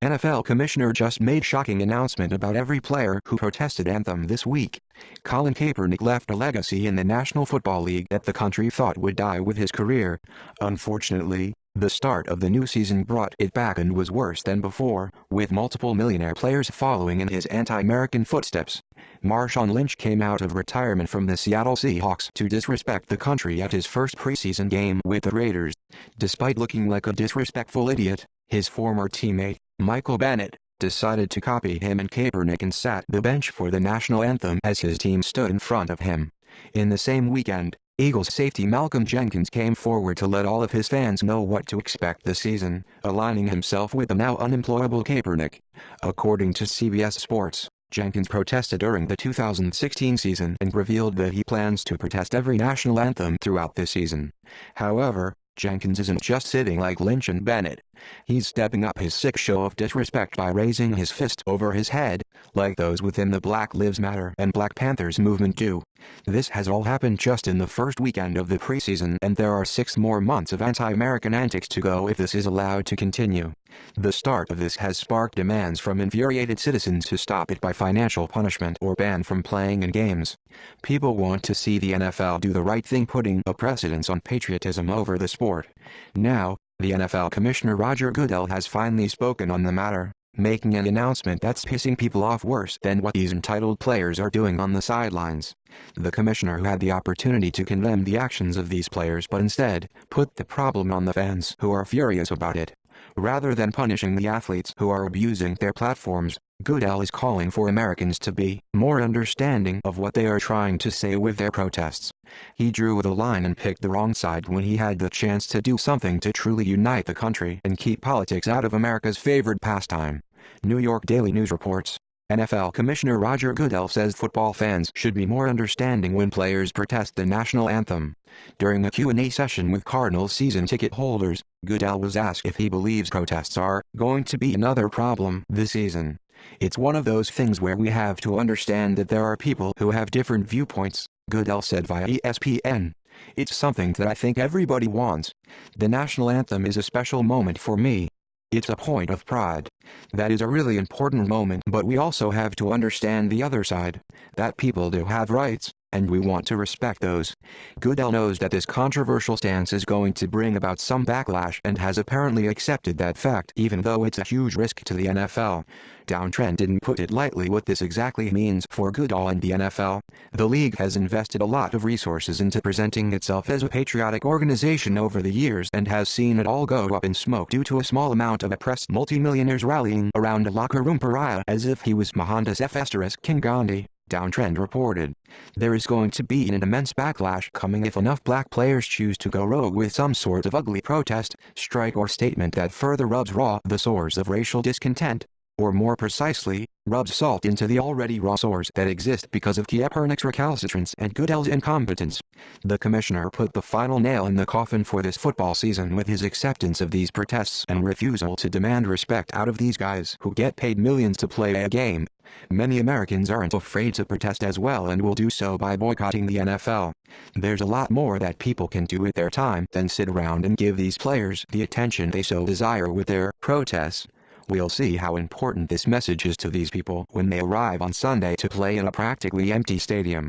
NFL commissioner just made shocking announcement about every player who protested Anthem this week. Colin Kaepernick left a legacy in the National Football League that the country thought would die with his career. Unfortunately, the start of the new season brought it back and was worse than before, with multiple millionaire players following in his anti-American footsteps. Marshawn Lynch came out of retirement from the Seattle Seahawks to disrespect the country at his first preseason game with the Raiders. Despite looking like a disrespectful idiot, his former teammate, Michael Bennett, decided to copy him and Kaepernick and sat the bench for the national anthem as his team stood in front of him. In the same weekend, Eagles safety Malcolm Jenkins came forward to let all of his fans know what to expect this season, aligning himself with the now unemployable Kaepernick. According to CBS Sports, Jenkins protested during the 2016 season and revealed that he plans to protest every national anthem throughout this season. However, Jenkins isn't just sitting like Lynch and Bennett. He's stepping up his sick show of disrespect by raising his fist over his head, like those within the Black Lives Matter and Black Panthers movement do. This has all happened just in the first weekend of the preseason, and there are 6 more months of anti-American antics to go if this is allowed to continue. The start of this has sparked demands from infuriated citizens to stop it by financial punishment or ban from playing in games. People want to see the NFL do the right thing, putting a precedence on patriotism over the sport. Now, the NFL Commissioner Roger Goodell has finally spoken on the matter, making an announcement that's pissing people off worse than what these entitled players are doing on the sidelines. The commissioner had the opportunity to condemn the actions of these players but instead put the problem on the fans who are furious about it. Rather than punishing the athletes who are abusing their platforms, Goodell is calling for Americans to be more understanding of what they are trying to say with their protests. He drew the line and picked the wrong side when he had the chance to do something to truly unite the country and keep politics out of America's favored pastime. New York Daily News reports, NFL Commissioner Roger Goodell says football fans should be more understanding when players protest the national anthem. During a Q&A session with Cardinals season ticket holders, Goodell was asked if he believes protests are going to be another problem this season. "It's one of those things where we have to understand that there are people who have different viewpoints," Goodell said via ESPN. "It's something that I think everybody wants. The national anthem is a special moment for me. It's a point of pride. That is a really important moment, but we also have to understand the other side, that people do have rights, and we want to respect those." Goodell knows that this controversial stance is going to bring about some backlash and has apparently accepted that fact, even though it's a huge risk to the NFL. Downtrend didn't put it lightly what this exactly means for Goodell and the NFL. The league has invested a lot of resources into presenting itself as a patriotic organization over the years and has seen it all go up in smoke due to a small amount of oppressed multimillionaires rallying around a locker room pariah as if he was Mohandas F. King Gandhi. Downtrend reported, "There is going to be an immense backlash coming if enough black players choose to go rogue with some sort of ugly protest, strike or statement that further rubs the sores of racial discontent, or more precisely, rubs salt into the already raw sores that exist because of Kaepernick's recalcitrance and Goodell's incompetence." The commissioner put the final nail in the coffin for this football season with his acceptance of these protests and refusal to demand respect out of these guys who get paid millions to play a game. Many Americans aren't afraid to protest as well and will do so by boycotting the NFL. There's a lot more that people can do with their time than sit around and give these players the attention they so desire with their protests. We'll see how important this message is to these people when they arrive on Sunday to play in a practically empty stadium.